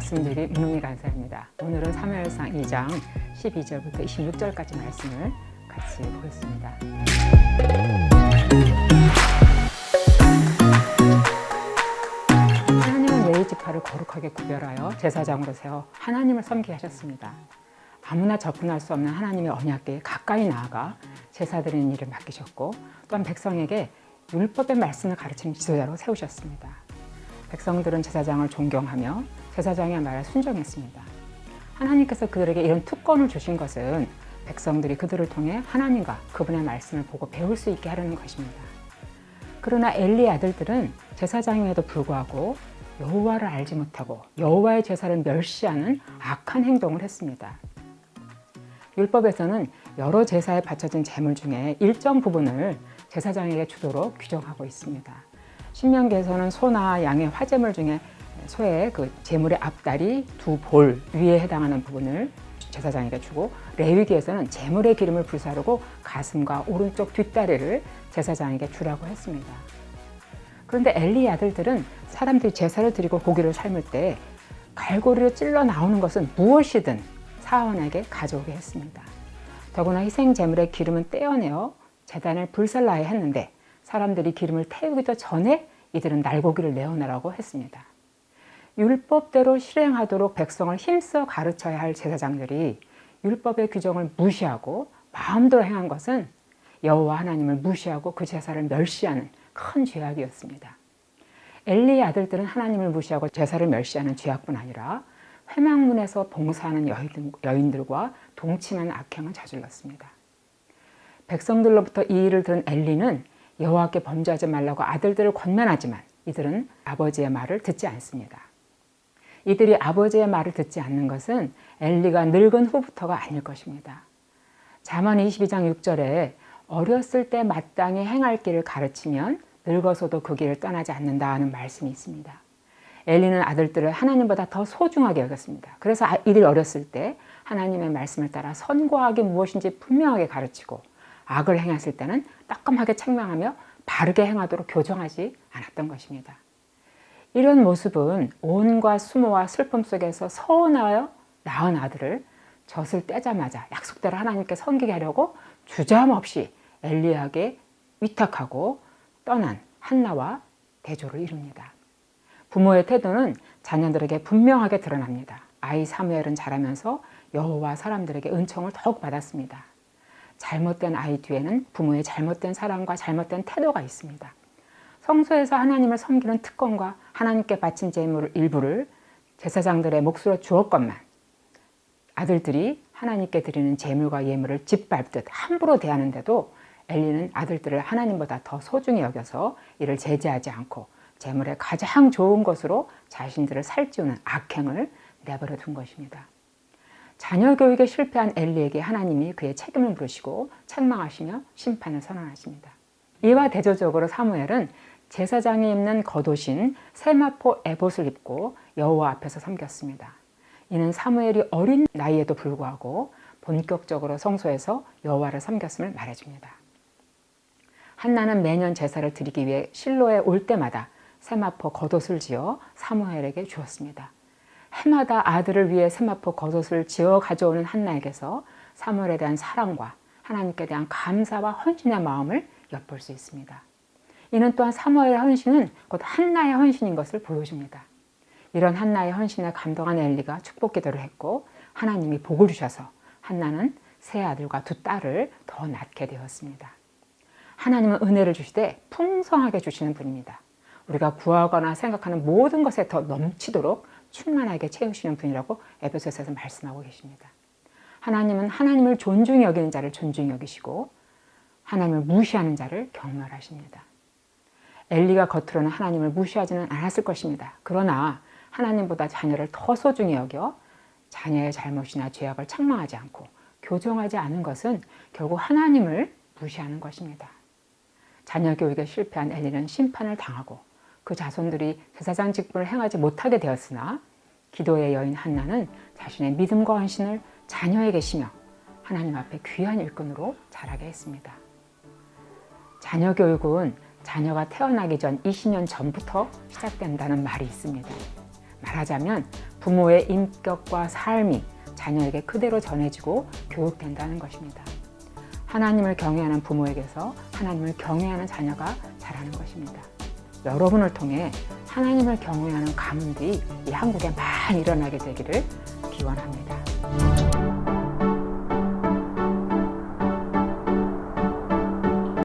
말씀드린 은총이 간사입니다. 오늘은 사무엘상 2장 12절부터 26절까지 말씀을 같이 보겠습니다. 하나님은 레위 지파를 거룩하게 구별하여 제사장으로 세워 하나님을 섬기게 하셨습니다. 아무나 접근할 수 없는 하나님의 언약궤에 가까이 나아가 제사 드리는 일을 맡기셨고, 또한 백성에게 율법의 말씀을 가르치는 지도자로 세우셨습니다. 백성들은 제사장을 존경하며 제사장의 말에 순종했습니다. 하나님께서 그들에게 이런 특권을 주신 것은 백성들이 그들을 통해 하나님과 그분의 말씀을 보고 배울 수 있게 하려는 것입니다. 그러나 엘리의 아들들은 제사장임에도 불구하고 여호와를 알지 못하고 여호와의 제사를 멸시하는 악한 행동을 했습니다. 율법에서는 여러 제사에 바쳐진 제물 중에 일정 부분을 제사장에게 주도록 규정하고 있습니다. 신명기에서는 소나 양의 화제물 중에 소의 그 제물의 앞다리, 두 볼 위에 해당하는 부분을 제사장에게 주고, 레위기에서는 제물의 기름을 불사르고 가슴과 오른쪽 뒷다리를 제사장에게 주라고 했습니다. 그런데 엘리의 아들들은 사람들이 제사를 드리고 고기를 삶을 때 갈고리로 찔러 나오는 것은 무엇이든 사원에게 가져오게 했습니다. 더구나 희생 제물의 기름은 떼어내어 제단을 불살라야 했는데 사람들이 기름을 태우기도 전에 이들은 날고기를 내어내라고 했습니다. 율법대로 실행하도록 백성을 힘써 가르쳐야 할 제사장들이 율법의 규정을 무시하고 마음대로 행한 것은 여호와 하나님을 무시하고 그 제사를 멸시하는 큰 죄악이었습니다. 엘리의 아들들은 하나님을 무시하고 제사를 멸시하는 죄악뿐 아니라 회막문에서 봉사하는 여인들과 동침하는 악행을 저질렀습니다. 백성들로부터 이 일을 들은 엘리는 여호와께 범죄하지 말라고 아들들을 권면하지만 이들은 아버지의 말을 듣지 않습니다. 이들이 아버지의 말을 듣지 않는 것은 엘리가 늙은 후부터가 아닐 것입니다. 잠언 22장 6절에 어렸을 때 마땅히 행할 길을 가르치면 늙어서도 그 길을 떠나지 않는다 하는 말씀이 있습니다. 엘리는 아들들을 하나님보다 더 소중하게 여겼습니다. 그래서 이들이 어렸을 때 하나님의 말씀을 따라 선과 악이 무엇인지 분명하게 가르치고, 악을 행했을 때는 따끔하게 책망하며 바르게 행하도록 교정하지 않았던 것입니다. 이런 모습은 온과 수모와 슬픔 속에서 서운하여 낳은 아들을 젖을 떼자마자 약속대로 하나님께 섬기게 하려고 주저함없이 엘리에게 위탁하고 떠난 한나와 대조를 이룹니다. 부모의 태도는 자녀들에게 분명하게 드러납니다. 아이 사무엘은 자라면서 여호와 사람들에게 은총을 더욱 받았습니다. 잘못된 아이 뒤에는 부모의 잘못된 사랑과 잘못된 태도가 있습니다. 성소에서 하나님을 섬기는 특권과 하나님께 바친 제물 일부를 제사장들의 몫으로 주었건만 아들들이 하나님께 드리는 제물과 예물을 짓밟듯 함부로 대하는데도 엘리는 아들들을 하나님보다 더 소중히 여겨서 이를 제재하지 않고 제물의 가장 좋은 것으로 자신들을 살찌우는 악행을 내버려 둔 것입니다. 자녀 교육에 실패한 엘리에게 하나님이 그의 책임을 물으시고 책망하시며 심판을 선언하십니다. 이와 대조적으로 사무엘은 제사장이 입는 겉옷인 세마포 에봇을 입고 여호와 앞에서 섬겼습니다. 이는 사무엘이 어린 나이에도 불구하고 본격적으로 성소에서 여호와를 섬겼음을 말해줍니다. 한나는 매년 제사를 드리기 위해 실로에 올 때마다 세마포 겉옷을 지어 사무엘에게 주었습니다. 해마다 아들을 위해 세마포 겉옷을 지어 가져오는 한나에게서 사무엘에 대한 사랑과 하나님께 대한 감사와 헌신의 마음을 엿볼 수 있습니다. 이는 또한 사무엘의 헌신은 곧 한나의 헌신인 것을 보여줍니다. 이런 한나의 헌신에 감동한 엘리가 축복 기도를 했고 하나님이 복을 주셔서 한나는 세 아들과 두 딸을 더 낳게 되었습니다. 하나님은 은혜를 주시되 풍성하게 주시는 분입니다. 우리가 구하거나 생각하는 모든 것에 더 넘치도록 충만하게 채우시는 분이라고 에베소서에서 말씀하고 계십니다. 하나님은 하나님을 존중히 여기는 자를 존중히 여기시고 하나님을 무시하는 자를 경멸하십니다. 엘리가 겉으로는 하나님을 무시하지는 않았을 것입니다. 그러나 하나님보다 자녀를 더 소중히 여겨 자녀의 잘못이나 죄악을 책망하지 않고 교정하지 않은 것은 결국 하나님을 무시하는 것입니다. 자녀 교육에 실패한 엘리는 심판을 당하고 그 자손들이 제사장 직분을 행하지 못하게 되었으나 기도의 여인 한나는 자신의 믿음과 헌신을 자녀에게 시며 하나님 앞에 귀한 일꾼으로 자라게 했습니다. 자녀 교육은 자녀가 태어나기 전 20년 전부터 시작된다는 말이 있습니다. 말하자면 부모의 인격과 삶이 자녀에게 그대로 전해지고 교육된다는 것입니다. 하나님을 경외하는 부모에게서 하나님을 경외하는 자녀가 자라는 것입니다. 여러분을 통해 하나님을 경외하는 가문들이 이 한국에 많이 일어나게 되기를 기원합니다.